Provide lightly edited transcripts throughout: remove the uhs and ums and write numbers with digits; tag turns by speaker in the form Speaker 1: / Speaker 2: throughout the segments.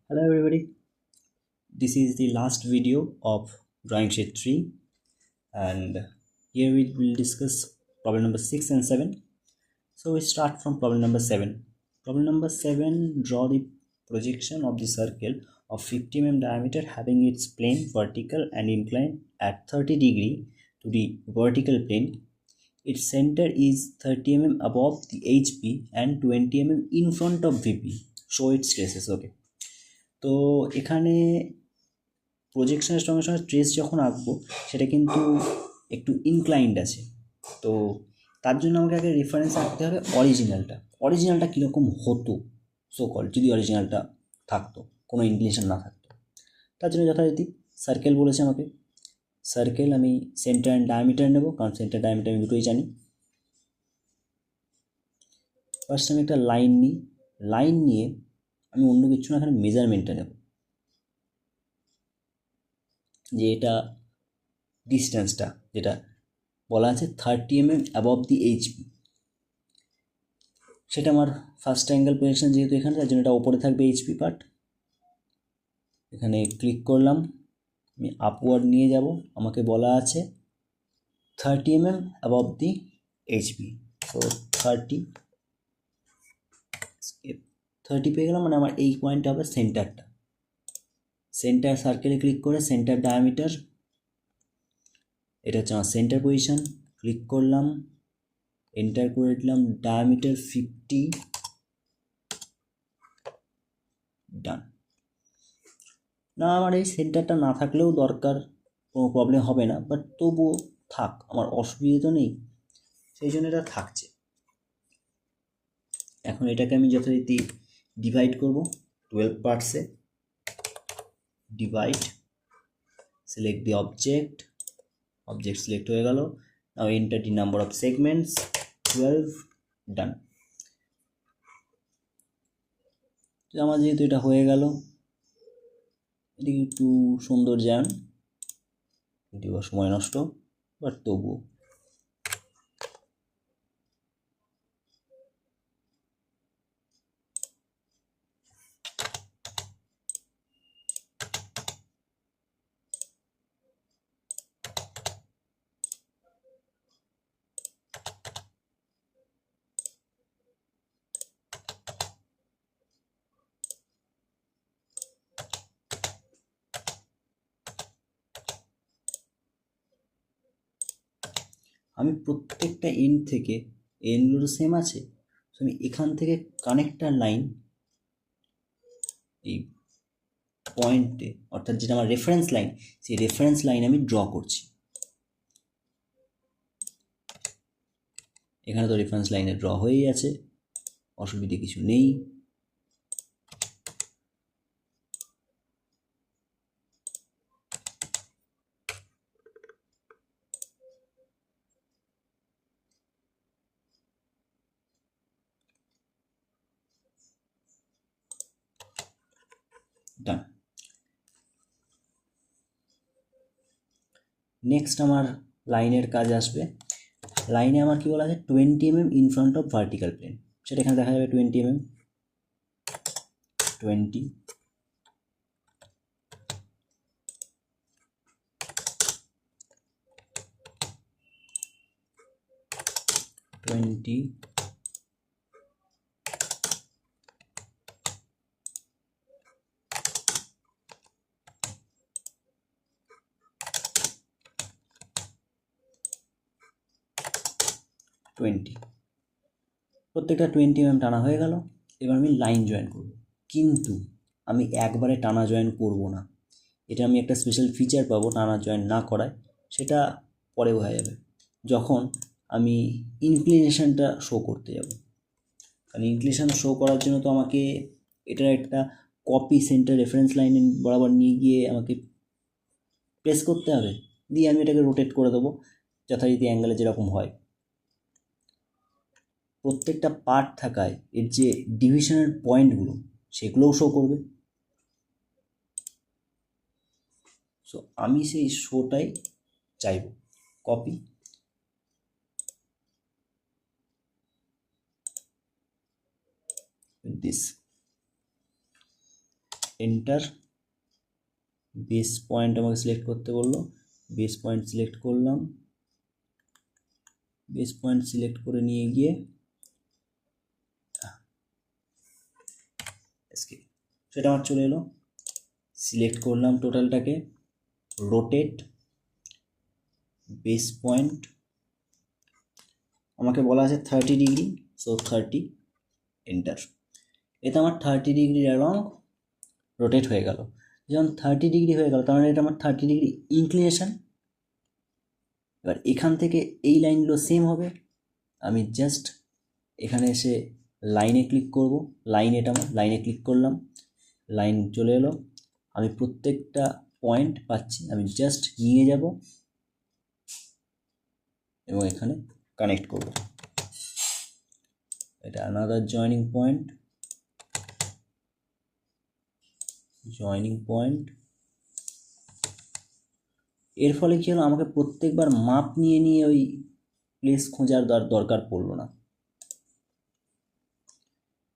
Speaker 1: Hello everybody, this is the last video of drawing sheet 3 and here we will discuss problem number 6 and 7. So we start from problem number 7. Problem number 7, draw the projection of the circle of 50 mm diameter having its plane vertical and inclined at 30 degree to the vertical plane. Its center is 30 mm above the HP and 20 mm in front of VP. Show its traces. Okay. তো এখানে প্রজেকশনের সঙ্গে সঙ্গে trace যখন আঁকবো সেটা কিন্তু একটু inclined আছে, তো তার জন্য আমাকে আগে রেফারেন্স আঁকতে হবে অরিজিনালটা কীরকম হতো কল যদি অরিজিনালটা থাকতো, কোনো ইনক্লিনেশন না থাকতো। তার জন্য যথারীতি সার্কেল বলেছে আমাকে, সার্কেল আমি সেন্টার অ্যান্ড ডায়ামিটার নেব, কারণ সেন্টার ডায়ামিটার আমি দুটোই জানি। ফার্স্ট আমি একটা লাইন নিয়ে আমি অন্য কিছু না, এখানে মেজারমেন্টটা নেব যে এটা ডিস্টেন্সটা যেটা বলা আছে 30 mm অ্যাবভ দি এইচপি, সেটা আমার ফার্স্ট অ্যাঙ্গেল প্রজেকশন যেহেতু এখানে, তার জন্য এটা ওপরে থাকবে এইচপি পার্ট। এখানে ক্লিক করলাম, আমি আপওয়ার্ড নিয়ে যাব, আমাকে বলা আছে 30 mm অ্যাবভ দি এইচপি, তো 30 পেয়ে গেলাম, মানে আমার এই পয়েন্টটা হবে সেন্টারটা। সেন্টার সার্কেলে ক্লিক করে সেন্টার ডায়ামিটার, এটা হচ্ছে আমার সেন্টার পজিশন। ক্লিক করলাম, এন্টার করে দিলাম ডায়ামিটার 50, ডান। না, আমার এই সেন্টারটা না থাকলেও দরকার, কোনো প্রবলেম হবে না, বাট তবুও থাক, আমার অসুবিধা তো নেই, সেই জন্য এটা থাকছে। এখন এটাকে আমি যথারীতি ডিভাইড করব 12 পার্টসে। Divide, select the object select হয়ে গেল। Now enter the number of segments 12, done. আমার যেহেতু এটা হয়ে গেল, এদিকে একটু সুন্দর যান, কিন্তু সময় নষ্ট, বাট তবুও আমি প্রত্যেকটা এন্ড থেকে, এন্ডগুলো সেম আছে, তো আমি এখান থেকে কানেক্টার লাইন এই পয়েন্টে, অর্থাৎ যেটা আমার রেফারেন্স লাইন, সেই রেফারেন্স লাইন আমি ড্র করছি। এখানে তো রেফারেন্স লাইনে ড্র হয়েই আছে, অসুবিধে কিছু নেই। ডান। নেক্সট আমার লাইনের কাজ আসবে। লাইনে আমার কি বলা আছে, 20 mm in front of vertical plane, সেটা এখানে দেখা যাবে 20 mm, 20, 20, 20, প্রত্যেকটা 20 mm টানা হয়ে গেল। এবার আমি লাইন জয়েন করব, কিন্তু আমি একবারে টানা জয়েন করব না, এটা আমি একটা স্পেশাল ফিচার পাবো টানা জয়েন না করায়, সেটা পরে হয়ে যাবে যখন আমি ইনক্লিনেশনটা শো করতে যাব। কারণ ইনক্লিনেশন শো করার জন্য তো আমাকে এটার একটা কপি সেন্টার রেফারেন্স লাইনে বরাবর নিয়ে গিয়ে আমাকে প্রেস করতে হবে, দিয়ে আমি এটাকে রোটেট করে দেবো যথারীতি অ্যাঙ্গেলে যেরকম হয়। প্রত্যেকটা পার্ট থাকায় এর যে ডিভিশনের পয়েন্টগুলো সেগুলোও শো করবে। সো আমি সেই শোটাই চাইব। Copy, this, enter. Base point আমাকে সিলেক্ট করতে বললো, বেস পয়েন্ট সিলেক্ট করলাম। বেস পয়েন্ট সিলেক্ট করে নিয়ে গিয়ে সেটা আমার চলে এলো। সিলেক্ট করলাম টোটালটাকে, রোটেট বেস পয়েন্ট, আমাকে বলা আছে 30°, সো 30, এন্টার। এটা আমার 30° অ্যালং রোটেট হয়ে গেল। যখন 30° হয়ে গেল, তার মানে এটা আমার 30° ইনক্লিনেশন। এবার এখান থেকে এই লাইনগুলো সেম হবে। আমি জাস্ট এখানে এসে লাইনে ক্লিক করব, লাইন, এটা আমার লাইনে ক্লিক করলাম, লাইন চলে এলো। আমি প্রত্যেকটা পয়েন্ট পাচ্ছি, আমি জাস্ট নিয়ে যাব এবং এখানে কানেক্ট করব। এটা আনাদার জয়েনিং পয়েন্ট, এর ফলে কি হলো, আমাকে প্রত্যেকবার মাপ নিয়ে নিয়ে ওই প্লেস খোঁজার দরকার পড়লো না,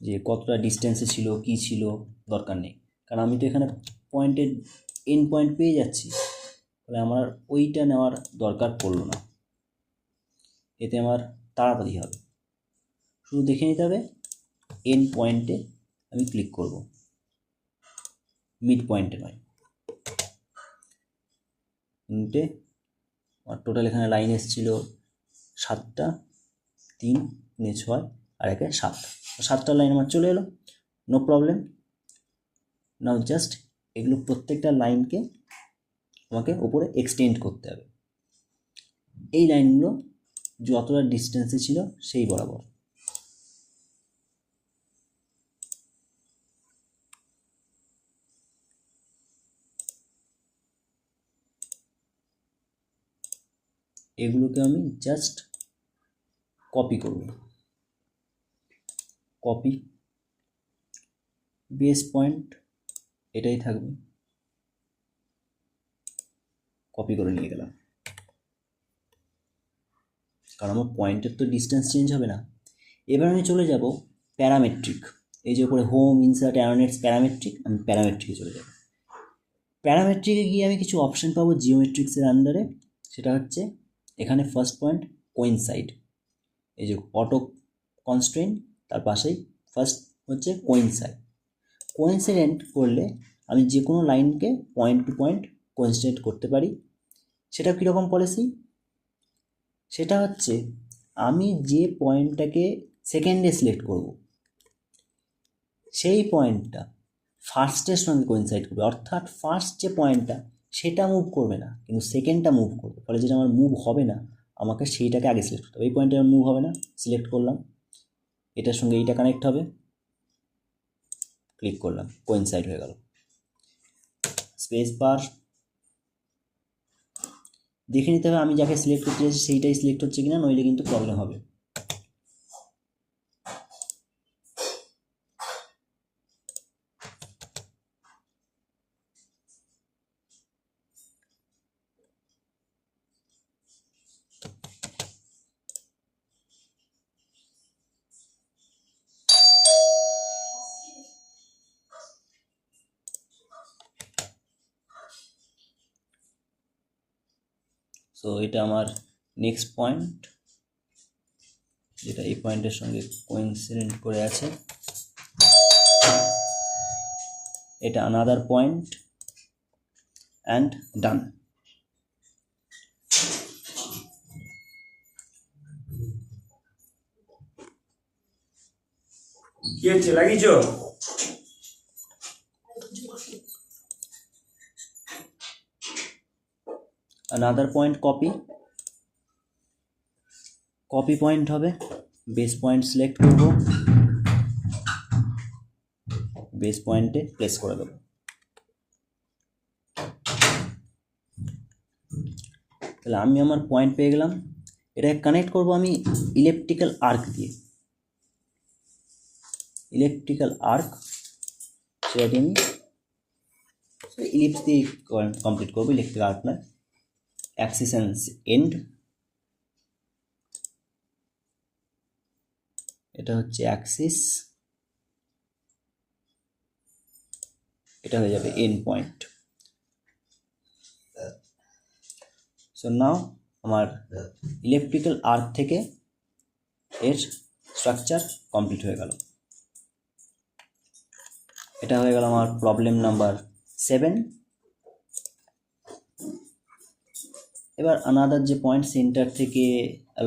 Speaker 1: যে কতটা ডিস্টেন্সে ছিল কি ছিল, দরকার নেই। কারণ আমি তো এখানে পয়েন্টের এন্ড পয়েন্ট পেয়ে যাচ্ছি, ফলে আমার ওইটা নেওয়ার দরকার পড়লো না। এতে আমার তাড়াতাড়ি হবে। শুধু দেখে নিতে হবে এন্ড পয়েন্টে আমি ক্লিক করব, মিড পয়েন্টে নয়। এন্ডে আমার টোটাল এখানে লাইন এসেছিল 7টা, 3, 3, 6 আর 1, 7টা লাইন আমার চলে এলো, নো প্রবলেম। নাও জাস্ট এগুলো প্রত্যেকটা লাইনকে আমাকে ওপরে এক্সটেন্ড করতে হবে। এই লাইনগুলো যতটা ডিস্টেন্সে ছিল সেই বরাবর। এগুলোকে আমি জাস্ট কপি করব, কপি বেস পয়েন্ট এটাই থাকবে, কপি করে নিয়ে গেলাম। কারণ আমার পয়েন্টের তো ডিস্টেন্স চেঞ্জ হবে না। এবার আমি চলে যাব প্যারামেট্রিক। এই যে উপরে হোম, ইনসার্ট, অ্যারোনেটস, প্যারামেট্রিক, আমি প্যারামেট্রিকে চলে যাব। প্যারামেট্রিকে গিয়ে আমি কিছু অপশন পাবো জিওমেট্রিক্সের আন্ডারে। সেটা হচ্ছে এখানে ফার্স্ট পয়েন্ট কোইনসাইড, এই যে অটো কনস্ট্রেন্ট, তার পাশেই ফার্স্ট হচ্ছে কোইনসাইড। কোইনসিডেন্ট করলে আমি যে কোনো লাইনকে পয়েন্ট টু পয়েন্ট কোইনসিডেন্ট করতে পারি। সেটা কীরকম পলিসি? সেটা হচ্ছে আমি যে পয়েন্টটাকে সেকেন্ডে সিলেক্ট করব, সেই পয়েন্টটা ফার্স্টের সঙ্গে কোইনসাইড করবে। অর্থাৎ ফার্স্ট যে পয়েন্টটা সেটা মুভ করবে না, কিন্তু সেকেন্ডটা মুভ করবে। ফলে যেটা আমার মুভ হবে না, আমাকে সেইটাকে আগে সিলেক্ট করতে হবে। এই পয়েন্টটা আমার মুভ হবে না, সিলেক্ট করলাম, এটার সঙ্গে এইটা কানেক্ট হবে, ক্লিক করলাম, কোইনসাইড হয়ে গেল। স্পেস বার দেখে নিতে হবে আমি যাকে সিলেক্ট করতে চাইছি সেইটাই সিলেক্ট হচ্ছে কিনা, নইলে কিন্তু প্রবলেম হবে। সো এটা আমার নেক্সট পয়েন্ট, যেটা এই পয়েন্টের সঙ্গে কোইনসিডেন্ট করে আছে। এটা আনাদার পয়েন্ট অ্যান্ড ডান।
Speaker 2: কি হচ্ছে লাগিয়েছ?
Speaker 1: আনাদার পয়েন্ট কপি পয়েন্ট হবে। বেস পয়েন্ট সিলেক্ট করব, বেস পয়েন্টে প্লেস করে দেবো। তাহলে আমি আমার পয়েন্ট পেয়ে গেলাম। এটাকে কানেক্ট করব আমি ইলেকট্রিক্যাল আর্ক দিয়ে। ইলেকট্রিক্যাল আর্ক সেটাকে আমি ইলিপস দিয়ে কমপ্লিট করবো। ইলেকট্রিক্যাল আর্ক না, অ্যাক্সিস অ্যান্ড এন্ড, এটা হচ্ছে অ্যাক্সিস, এটা হয়ে যাবে এন্ড পয়েন্ট। সো নাও আমার ইলেকট্রিক্যাল আর্ক থেকে এর স্ট্রাকচার কমপ্লিট হয়ে গেল। এটা হয়ে গেল আমার প্রবলেম নাম্বার 7। এবার আনাদার যে পয়েন্ট সেন্টার থেকে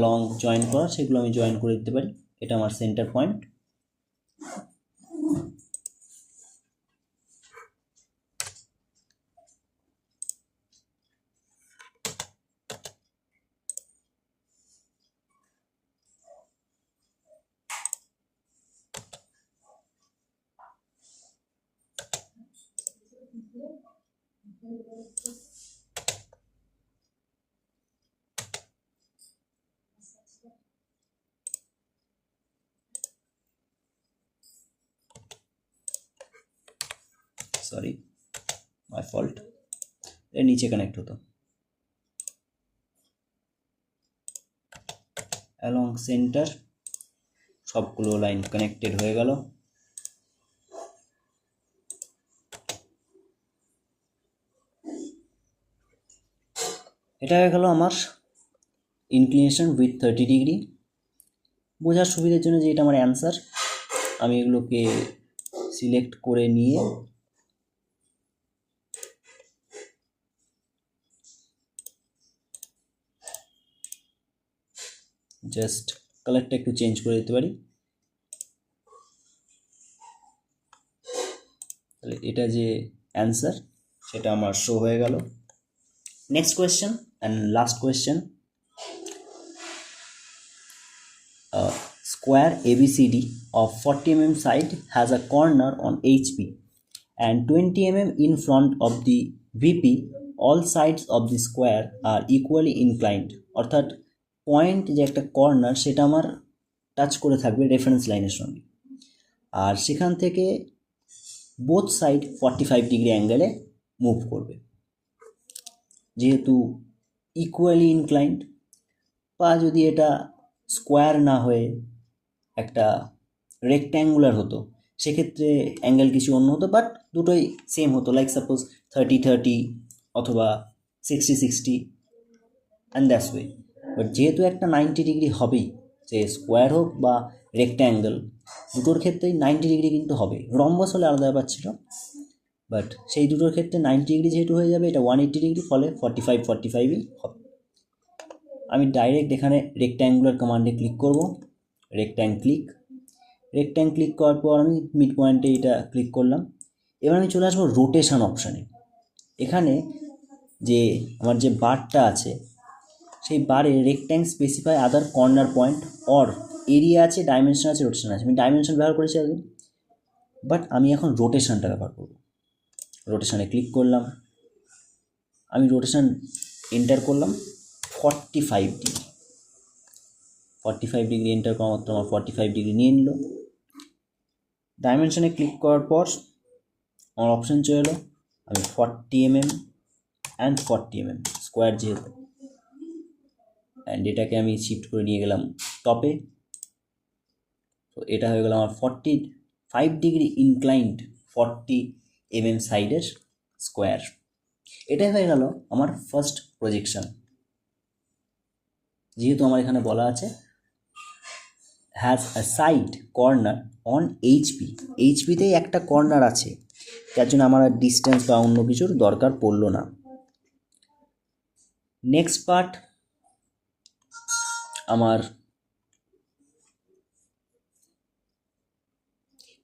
Speaker 1: লং জয়েন করা, সেগুলো আমি জয়েন করে দিতে পারি। এটা আমার centre point. Sorry, my fault. এর নিচে কানেক্ট হতো। অ্যালং সেন্টার সবগুলো লাইন কানেক্টেড হয়ে গেল। এটা হয়ে গেল আমার ইনক্লিনেশন উইথ 30 ডিগ্রি। বোঝার সুবিধার জন্য যে এটা আমার অ্যান্সার, আমি এগুলোকে সিলেক্ট করে নিয়ে জাস্ট কালারটা একটু চেঞ্জ করে দিতে পারি। তাহলে এটা যে অ্যান্সার সেটা আমার শো হয়ে গেল। Next question and last question. Square ABCD of 40 mm side has a corner on HP and 20 mm in front of the VP. All sides of the square are equally inclined. অর্থাৎ point যে একটা corner সেটা আমার touch করে থাকবে reference লাইনের সঙ্গে, আর সেখান থেকে বোথ সাইড 45 ডিগ্রি অ্যাঙ্গেলে মুভ করবে। যেহেতু ইকুয়ালি ইনক্লাইন্ড, বা যদি এটা স্কোয়ার না হয়ে একটা রেক্ট্যাঙ্গুলার হতো সেক্ষেত্রে অ্যাঙ্গেল কিছু অন্য হতো, বাট দুটোই সেম হতো। লাইক সাপোজ 30-30 অথবা 60-60 অ্যান্ড দ্যাটস ওয়ে। বাট যেহেতু একটা 90 ডিগ্রি হবেই, সে স্কোয়ার হোক বা রেক্ট্যাঙ্গেল, দুটোর ক্ষেত্রেই 90 ডিগ্রি কিন্তু হবে। রম্বস হলে আলাদা ব্যাপার ছিল, বাট সেই দুটোর ক্ষেত্রে 90 ডিগ্রি যেহেতু হয়ে যাবে, এটা 180 ডিগ্রি, ফলে 45-45ই হবে। আমি ডাইরেক্ট এখানে রেক্ট্যাঙ্গুলার কমান্ডে ক্লিক করব, রেক্ট্যাং ক্লিক করার পর আমি মিড পয়েন্টে এটা ক্লিক করলাম। এবার আমি চলে আসবো রোটেশন অপশানে। এখানে যে আমার যে বারটা আছে সেই বারে rectangle specify other corner point or area আছে, ডাইমেনশন আছে, রোটেশন আছে। আমি ডাইমেনশন ব্যবহার করেছি আগে, বাট আমি এখন রোটেশনটা ব্যবহার করব। রোটেশনে ক্লিক করলাম, আমি রোটেশন এন্টার করলাম 45 ডিগ্রি। 45 ডিগ্রি এন্টার করা মাত্র আমার 45 ডিগ্রি নিয়ে নিল। ডাইমেনশনে ক্লিক করার পর আমার অপশান চলে এলো, আমি 40 mm অ্যান্ড 40 mm স্কোয়ার যেহেতু, অ্যান্ড এটাকে আমি শিফট করে নিয়ে গেলাম টপে। তো এটা হয়ে গেল আমার 45 ডিগ্রি ইনক্লাইন্ড 40 mm সাইডের স্কোয়ার। এটাই হয়ে গেল আমার ফার্স্ট প্রজেকশন। যেহেতু আমার এখানে বলা আছে has a side corner on HP, এইচপিতেই একটা কর্নার আছে, যার জন্য আমার আর ডিস্টেন্স বা অন্য কিছুর দরকার পড়লো না। নেক্সট পার্ট আমার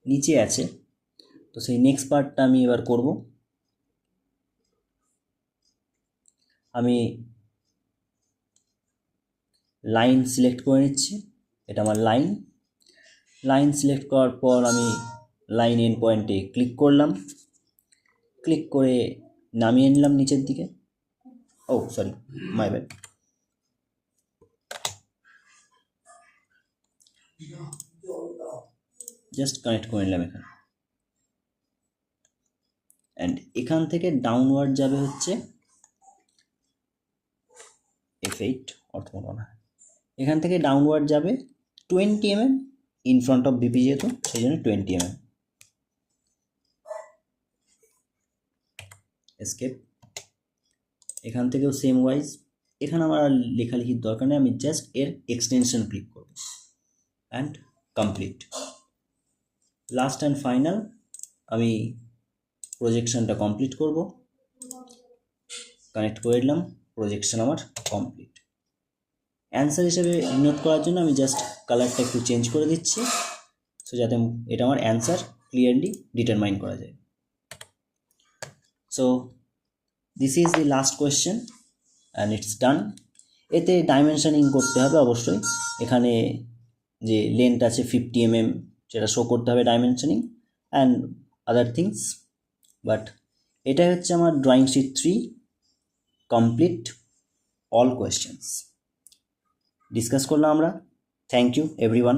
Speaker 1: নিচে আছে, তো সেই নেক্সট পার্টটা আমি এবার করব। আমি লাইন সিলেক্ট করে নিচ্ছি, এটা আমার লাইন সিলেক্ট করার পর আমি লাইন এন্ড পয়েন্টে ক্লিক করলাম, ক্লিক করে নামিয়ে নিলাম নিচের দিকে। ও sorry, my bad. Just connect করে নিলাম এখানে, অ্যান্ড এখান থেকে ডাউনওয়ার্ড যাবে হচ্ছে F8 অর্থোগোনাল। এখান থেকে ডাউনওয়ার্ড যাবে 20 mm in front of BP, যেহেতু সেই জন্য 20 mm। এসকেপ। এখান থেকেও সেম ওয়াইজ, এখানে আমার আর লেখালেখির দরকার নেই, আমি জাস্ট এর এক্সটেনশন ক্লিক করব and complete. Last and final আমি প্রজেকশনটা কমপ্লিট করব, কানেক্ট করে দিলাম, প্রজেকশন আমার কমপ্লিট। অ্যান্সার হিসেবে নোট করার জন্য আমি জাস্ট কালারটা একটু চেঞ্জ করে দিচ্ছি, সো যাতে এটা আমার অ্যান্সার ক্লিয়ারলি ডিটারমাইন করা যায়। So this is the last question and it's ডান। এতে ডাইমেনশনিং করতে হবে অবশ্যই, এখানে যে লেন্থ আছে 50 mm সেটা শো করতে হবে dimensioning and other things. But এটাই হচ্ছে আমার drawing sheet 3 complete, all questions discuss করলাম আমরা। Thank you everyone.